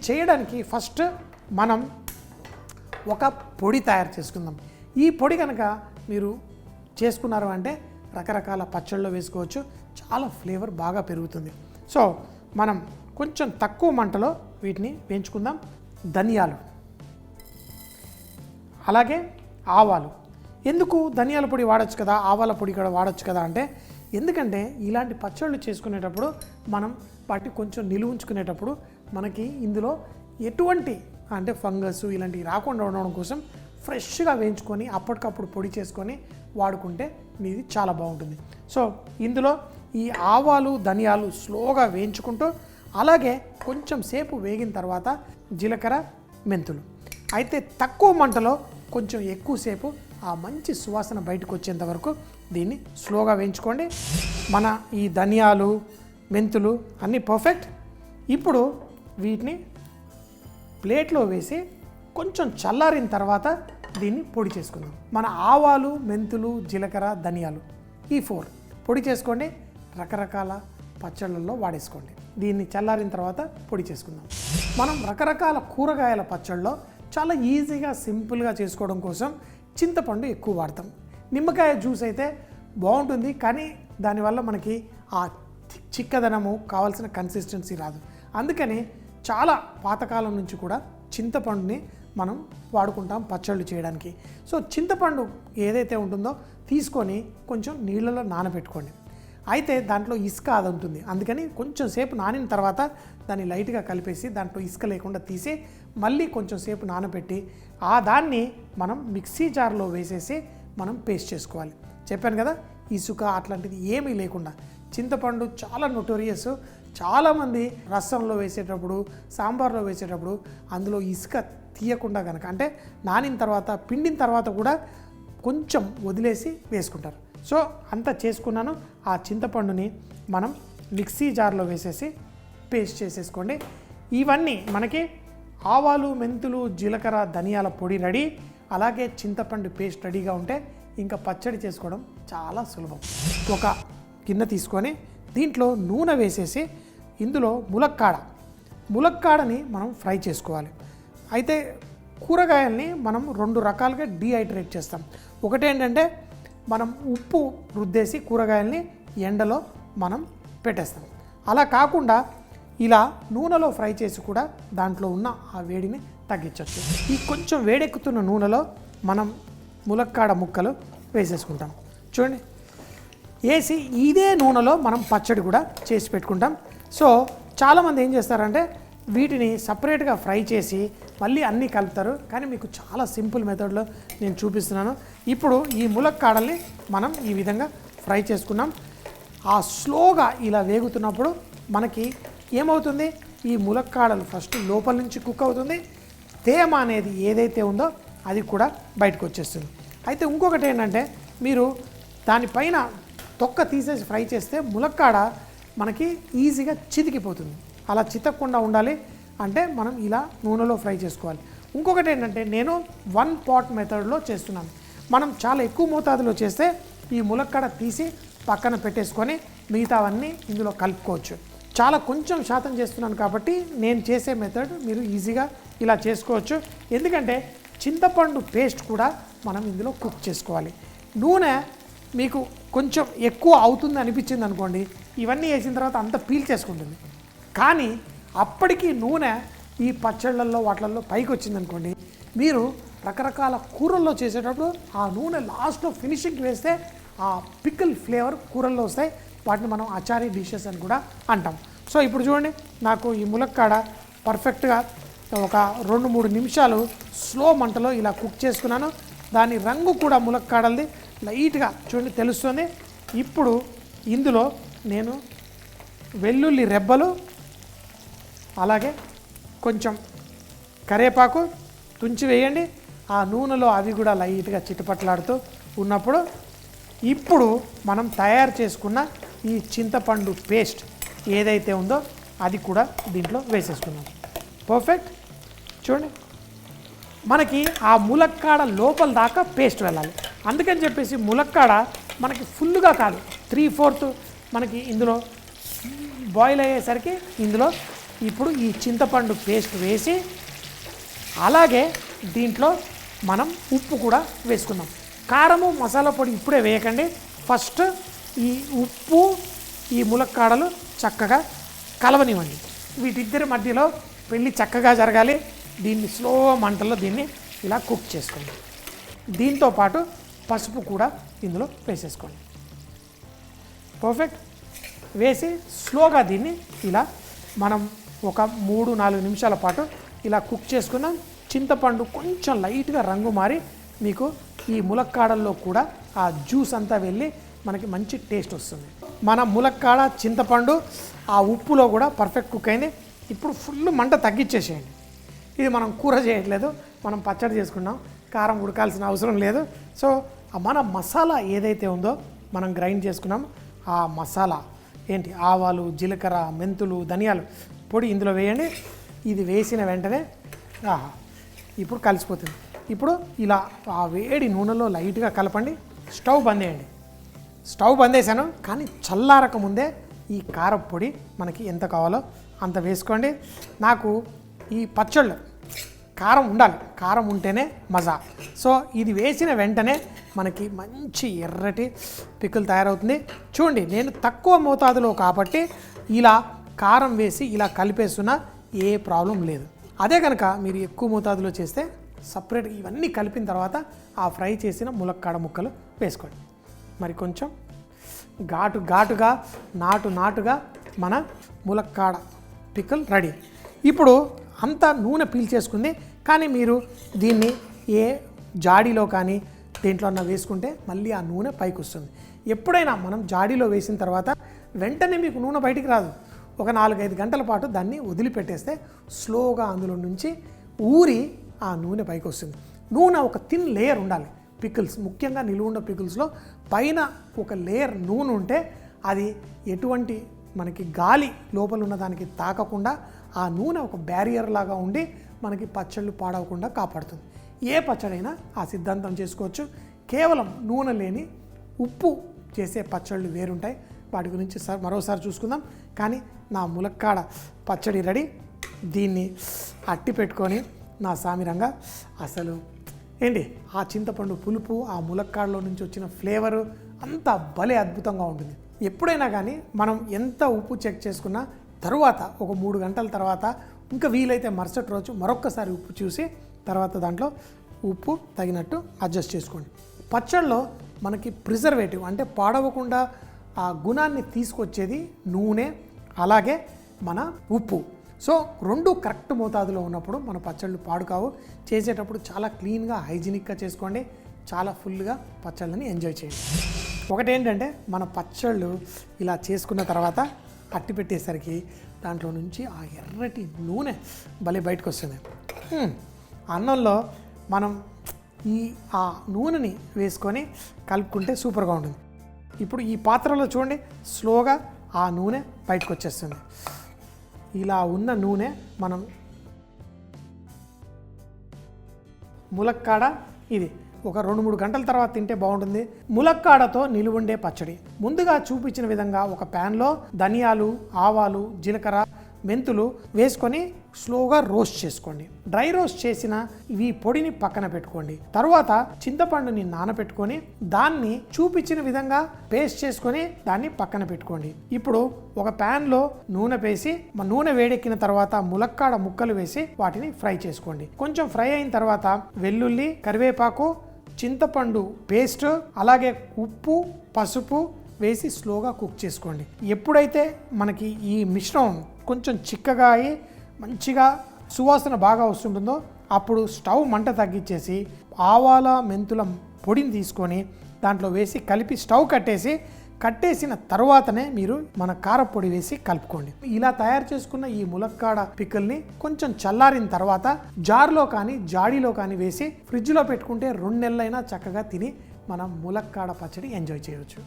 చేయడానికి ఫస్ట్ మనం ఒక పొడి తయారు చేసుకుందాం. ఈ పొడి కనుక మీరు చేసుకున్నారు అంటే రకరకాల పచ్చళ్ళలో వేసుకోవచ్చు, చాలా ఫ్లేవర్ బాగా పెరుగుతుంది. సో మనం కొంచెం తక్కువ మంటలో వీటిని వేయించుకుందాం. ధనియాలు, అలాగే ఆవాలు. ఎందుకు ధనియాల పొడి వాడచ్చు కదా, ఆవాల పొడి కూడా వాడచ్చు కదా అంటే, ఎందుకంటే ఇలాంటి పచ్చళ్ళు చేసుకునేటప్పుడు మనం వాటి కొంచెం నిలువ ఉంచుకునేటప్పుడు మనకి ఇందులో ఎటువంటి అంటే ఫంగస్ ఇలాంటివి రాకుండా ఉండడం కోసం ఫ్రెష్గా వేయించుకొని అప్పటికప్పుడు పొడి చేసుకొని వాడుకుంటే మీది చాలా బాగుంటుంది. సో ఇందులో ఈ ఆవాలు ధనియాలు స్లోగా వేయించుకుంటూ, అలాగే కొంచెం సేపు వేగిన తర్వాత జీలకర్ర మెంతులు, అయితే తక్కువ మంటలో కొంచెం ఎక్కువసేపు ఆ మంచి సువాసన బయటకు వచ్చేంత వరకు దీన్ని స్లోగా వేయించుకోండి. మన ఈ ధనియాలు మెంతులు అన్నీ పర్ఫెక్ట్. ఇప్పుడు వీటిని ప్లేట్లో వేసి కొంచెం చల్లారిన తర్వాత దీన్ని పొడి చేసుకుందాం. మన ఆవాలు మెంతులు జీలకర్ర ధనియాలు ఈ 4 పొడి చేసుకోండి, రకరకాల పచ్చళ్ళల్లో వాడేసుకోండి. దీన్ని చల్లారిన తర్వాత పొడి చేసుకుందాం. మనం రకరకాల కూరగాయల పచ్చళ్ళలో చాలా ఈజీగా సింపుల్గా చేసుకోవడం కోసం చింతపండు ఎక్కువ వాడతాం. నిమ్మకాయ జ్యూస్ అయితే బాగుంటుంది, కానీ దానివల్ల మనకి ఆ చిక్కదనము కావాల్సిన కన్సిస్టెన్సీ రాదు. అందుకని చాలా పాతకాలం నుంచి కూడా చింతపండుని మనం వాడుకుంటాం పచ్చళ్ళు చేయడానికి. సో చింతపండు ఏదైతే ఉంటుందో తీసుకొని కొంచెం నీళ్ళలో నానబెట్టుకోండి. అయితే దాంట్లో ఇసుక అది ఉంటుంది, అందుకని కొంచెం సేపు నానిన తర్వాత దాన్ని లైట్గా కలిపేసి దాంట్లో ఇసుక లేకుండా తీసి మళ్ళీ కొంచెం సేపు నానబెట్టి ఆ దాన్ని మనం మిక్సీ జార్లో వేసేసి మనం పేస్ట్ చేసుకోవాలి. చెప్పాను కదా, ఇసుక అట్లాంటిది ఏమీ లేకుండా. చింతపండు చాలా నోటోరియస్. చాలామంది రసంలో వేసేటప్పుడు సాంబార్లో వేసేటప్పుడు అందులో ఇసుక తీయకుండా కనుక అంటే నానిన తర్వాత పిండిన తర్వాత కూడా కొంచెం వదిలేసి వేసుకుంటారు. సో అంతా చేసుకున్నాను. ఆ చింతపండుని మనం మిక్సీ జార్లో వేసేసి పేస్ట్ చేసేసుకోండి. ఇవన్నీ మనకి ఆవాలు మెంతులు జీలకర్ర ధనియాల పొడి రెడీ, అలాగే చింతపండు పేస్ట్ రెడీగా ఉంటే ఇంకా పచ్చడి చేసుకోవడం చాలా సులభం. ఒక గిన్నె తీసుకొని దీంట్లో నూనె వేసేసి ఇందులో ములక్కాడని మనం ఫ్రై చేసుకోవాలి. అయితే కూరగాయల్ని మనం 2 రకాలుగా డీహైడ్రేట్ చేస్తాం. ఒకటేంటంటే మనం ఉప్పు రుద్దేసి కూరగాయల్ని ఎండలో మనం పెట్టేస్తాం. అలా కాకుండా ఇలా నూనెలో ఫ్రై చేసి కూడా దాంట్లో ఉన్న ఆ వేడిని తగ్గించవచ్చు. ఈ కొంచెం వేడెక్కుతున్న నూనెలో మనం ములక్కాడ ముక్కలు వేసేసుకుంటాం. చూడండి, వేసి ఇదే నూనెలో మనం పచ్చడి కూడా చేసి పెట్టుకుంటాం. సో చాలామంది ఏం చేస్తారంటే వీటిని సపరేట్గా ఫ్రై చేసి మళ్ళీ అన్నీ కలుపుతారు, కానీ మీకు చాలా సింపుల్ మెథడ్లో నేను చూపిస్తున్నాను. ఇప్పుడు ఈ ములక్కాడల్ని మనం ఈ విధంగా ఫ్రై చేసుకున్నాం. ఆ స్లోగా ఇలా వేగుతున్నప్పుడు మనకి ఏమవుతుంది, ఈ ములక్కాడలు ఫస్ట్ లోపల నుంచి కుక్ అవుతుంది, తేమ అనేది ఏదైతే ఉందో అది కూడా బయటకు వచ్చేస్తుంది. అయితే ఇంకొకటి ఏంటంటే మీరు దానిపైన తొక్క తీసేసి ఫ్రై చేస్తే ములక్కాడ మనకి ఈజీగా చితికిపోతుంది. అలా చితకకుండా ఉండాలి అంటే మనం ఇలా నూనెలో ఫ్రై చేసుకోవాలి. ఇంకొకటి ఏంటంటే నేను 1 పాట్ మెథడ్లో చేస్తున్నాను. మనం చాలా ఎక్కువ మోతాదులో చేస్తే ఈ ములక్కాడ తీసి పక్కన పెట్టేసుకొని మిగతావన్నీ ఇందులో కలుపుకోవచ్చు. చాలా కొంచెం శాతం చేస్తున్నాను కాబట్టి నేను చేసే మెథడ్ మీరు ఈజీగా ఇలా చేసుకోవచ్చు. ఎందుకంటే చింతపండు పేస్ట్ కూడా మనం ఇందులో కుక్ చేసుకోవాలి. నూనె మీకు కొంచెం ఎక్కువ అవుతుంది అనిపించింది అనుకోండి, ఇవన్నీ వేసిన తర్వాత అంతా పీల్ చేసుకుంటుంది. కానీ అప్పటికి నూనె ఈ పచ్చళ్ళల్లో వాటిల్లో పైకి వచ్చింది అనుకోండి, మీరు రకరకాల కూరల్లో చేసేటప్పుడు ఆ నూనె లాస్ట్లో ఫినిషింగ్కి వేస్తే ఆ పికిల్ ఫ్లేవర్ కూరల్లో వస్తాయి. వాటిని మనం అచారీ డిషెస్ అని కూడా అంటాం. సో ఇప్పుడు చూడండి, నాకు ఈ ములక్కాడ పర్ఫెక్ట్గా ఒక 2-3 నిమిషాలు స్లో మంటలో ఇలా కుక్ చేసుకున్నాను. దాని రంగు కూడా ములక్కాడల్ది లైట్గా చూడండి తెలుస్తుంది. ఇప్పుడు ఇందులో నేను వెల్లుల్లి రెబ్బలు అలాగే కొంచెం కరివేపాకు తుంచి వేయండి. ఆ నూనెలో అవి కూడా లైట్గా చిటపట్లాడుతూ ఉన్నప్పుడు ఇప్పుడు మనం తయారు చేసుకున్న ఈ చింతపండు పేస్ట్ ఏదైతే ఉందో అది కూడా దీంట్లో వేసేసుకున్నాం. పర్ఫెక్ట్. చూడండి, మనకి ఆ ములక్కాడ లోపల దాకా పేస్ట్ వెళ్ళాలి. అందుకని చెప్పేసి ములక్కాడ మనకి ఫుల్గా కాదు, 3/4 మనకి ఇందులో బాయిల్ అయ్యేసరికి ఇందులో ఇప్పుడు ఈ చింతపండు పేస్ట్ వేసి అలాగే దీంట్లో మనం ఉప్పు కూడా వేసుకుందాం. కారము మసాలా పొడి ఇప్పుడే వేయకండి. ఫస్ట్ ఈ ఉప్పు ఈ ములక్కాడలు చక్కగా కలవనివ్వండి. వీటిద్దరి మధ్యలో పెళ్ళి చక్కగా జరగాలి. దీన్ని స్లో మంటల్లో దీన్ని ఇలా కుక్ చేసుకోండి. దీంతో పాటు పసుపు కూడా ఇందులో వేసేసుకోండి. పర్ఫెక్ట్. వేసి స్లోగా దీన్ని ఇలా మనం ఒక 3-4 నిమిషాల పాటు ఇలా కుక్ చేసుకుందాం. చింతపండు కొంచెం లైట్గా రంగు మారి మీకు ఈ ములక్కాడల్లో కూడా ఆ జ్యూస్ అంతా వెళ్ళి మనకి మంచి టేస్ట్ వస్తుంది. మన ములక్కాడ చింతపండు ఆ ఉప్పులో కూడా పర్ఫెక్ట్ కుక్ అయింది. ఇప్పుడు ఫుల్ మంట తగ్గించేసేయండి. ఇది మనం కూర చేయట్లేదు, మనం పచ్చడి చేసుకున్నాం. కారం ఉడకాల్సిన అవసరం లేదు. సో మన మసాలా ఏదైతే ఉందో మనం గ్రైండ్ చేసుకున్నాం, ఆ మసాలా ఏంటి ఆవాలు, జీలకర్ర, మెంతులు, ధనియాలు పొడి ఇందులో వేయండి. ఇది వేసిన వెంటనే ఇప్పుడు కలిసిపోతుంది. ఇప్పుడు ఇలా ఆ వేడి నూనెలో లైట్గా కలపండి. స్టవ్ బంద్ చేయండి. స్టవ్ బంద్ చేశాను, కానీ చల్లారక ముందే ఈ కారపొడి మనకి ఎంత కావాలో అంత వేసుకోండి. నాకు ఈ పచ్చళ్ళు కారం ఉండాలి, కారం ఉంటేనే మజా. సో ఇది వేసిన వెంటనే మనకి మంచి ఎర్రటి పికిల్ తయారవుతుంది. చూడండి, నేను తక్కువ మోతాదులో కాబట్టి ఇలా కారం వేసి ఇలా కలిపేస్తున్నా, ఏ ప్రాబ్లం లేదు. అదే కనుక మీరు ఎక్కువ మోతాదులో చేస్తే సపరేట్ ఇవన్నీ కలిపిన తర్వాత ఆ ఫ్రై చేసిన ములక్కాడ ముక్కలు వేసుకోండి. మరి కొంచెం ఘాటుగా నాటుగా మన ములక్కాడ పికిల్ రెడీ. ఇప్పుడు అంతా నూనె పీల్చేసుకుంది, కానీ మీరు దీన్ని ఏ జాడీలో కానీ దేంట్లో అన్నా వేసుకుంటే మళ్ళీ ఆ నూనె పైకి వస్తుంది. ఎప్పుడైనా మనం జాడీలో వేసిన తర్వాత వెంటనే మీకు నూనె బయటికి రాదు. ఒక 4-5 గంటల పాటు దాన్ని వదిలిపెట్టేస్తే స్లోగా అందులో నుంచి ఊరి ఆ నూనె పైకి వస్తుంది. నూనె ఒక థిన్ లేయర్ ఉండాలి. పికిల్స్ ముఖ్యంగా నిలువ ఉన్న పికిల్స్లో పైన ఒక లేయర్ నూనె ఉంటే అది ఎటువంటి మనకి గాలి లోపల ఉన్న దానికి తాకకుండా ఆ నూనె ఒక బ్యారియర్ లాగా ఉండి మనకి పచ్చళ్ళు పాడవకుండా కాపాడుతుంది. ఏ పచ్చడైనా ఆ సిద్ధాంతం చేసుకోవచ్చు. కేవలం నూనె లేని ఉప్పు చేసే పచ్చళ్ళు వేరుంటాయి. వాటి గురించి మరోసారి చూసుకుందాం. కానీ నా ములక్కాడ పచ్చడి రెడీ. దీన్ని అట్టి పెట్టుకొని నా సామిరంగా అసలు ఏంటి ఆ చింతపండు పులుపు, ఆ ములక్కాడలో నుంచి వచ్చిన ఫ్లేవరు అంతా భలే అద్భుతంగా ఉంటుంది. ఎప్పుడైనా కానీ మనం ఎంత ఉప్పు చెక్ చేసుకున్నా తర్వాత ఒక 3 గంటల తర్వాత ఇంకా వీలైతే మరుసటి రోజు మరొక్కసారి ఉప్పు చూసి తర్వాత దాంట్లో ఉప్పు తగినట్టు అడ్జస్ట్ చేసుకోండి. పచ్చళ్ళలో మనకి ప్రిజర్వేటివ్ అంటే పాడవకుండా ఆ గుణాన్ని తీసుకొచ్చేది నూనె, అలాగే మన ఉప్పు. సో 2 కరెక్ట్ మోతాదులో ఉన్నప్పుడు మన పచ్చళ్ళు పాడు కావు. చేసేటప్పుడు చాలా క్లీన్గా హైజీనిక్గా చేసుకోండి. చాలా ఫుల్గా పచ్చళ్ళని ఎంజాయ్ చేయండి. ఒకటేంటంటే మన పచ్చళ్ళు ఇలా చేసుకున్న తర్వాత అట్టి పెట్టేసరికి దాంట్లో నుంచి ఆ ఎర్రటి నూనె భలే బయటకు వస్తుంది. అన్నంలో మనం ఆ నూనెని వేసుకొని కలుపుకుంటే సూపర్గా ఉంటుంది. ఇప్పుడు ఈ పాత్రలో చూడండి, స్లోగా ఆ నూనె బయటకు వచ్చేస్తుంది. ఇలా ఉన్న నూనె మనం ములక్కాడ ఇది ఒక 2-3 గంటల తర్వాత తింటే బాగుంటుంది. ములక్కాడతో నిలువుండే పచ్చడి. ముందుగా చూపించిన విధంగా ఒక ప్యాన్లో ధనియాలు, ఆవాలు, జీలకర్ర, మెంతులు వేసుకొని స్లోగా రోస్ట్ చేసుకోండి. డ్రై రోస్ట్ చేసిన ఈ పొడిని పక్కన పెట్టుకోండి. తర్వాత చింతపండుని నానబెట్టుకొని దాన్ని చూపించిన విధంగా పేస్ట్ చేసుకొని దాన్ని పక్కన పెట్టుకోండి. ఇప్పుడు ఒక ప్యాన్లో నూనె వేసి నూనె వేడెక్కిన తర్వాత ములక్కాడ ముక్కలు వేసి వాటిని ఫ్రై చేసుకోండి. కొంచెం ఫ్రై అయిన తర్వాత వెల్లుల్లి, కరివేపాకు, చింతపండు పేస్ట్, అలాగే ఉప్పు, పసుపు వేసి స్లోగా కుక్ చేసుకోండి. ఎప్పుడైతే మనకి ఈ మిశ్రమం కొంచెం చిక్కగా అయ్యి మంచిగా సువాసన బాగా వస్తుంటుందో అప్పుడు స్టవ్ మంట తగ్గించేసి ఆవాల, మెంతుల పొడిని తీసుకొని దాంట్లో వేసి కలిపి స్టవ్ కట్టేసిన తర్వాతనే మీరు మన కారపొడి వేసి కలుపుకోండి. ఇలా తయారు చేసుకున్న ఈ ములక్కాడ పికిల్ని కొంచెం చల్లారిన తర్వాత జార్లో కానీ జాడీలో కానీ వేసి ఫ్రిడ్జ్లో పెట్టుకుంటే 2 నెలలైనా చక్కగా తిని మనం ములక్కాడ పచ్చడి ఎంజాయ్ చేయవచ్చు.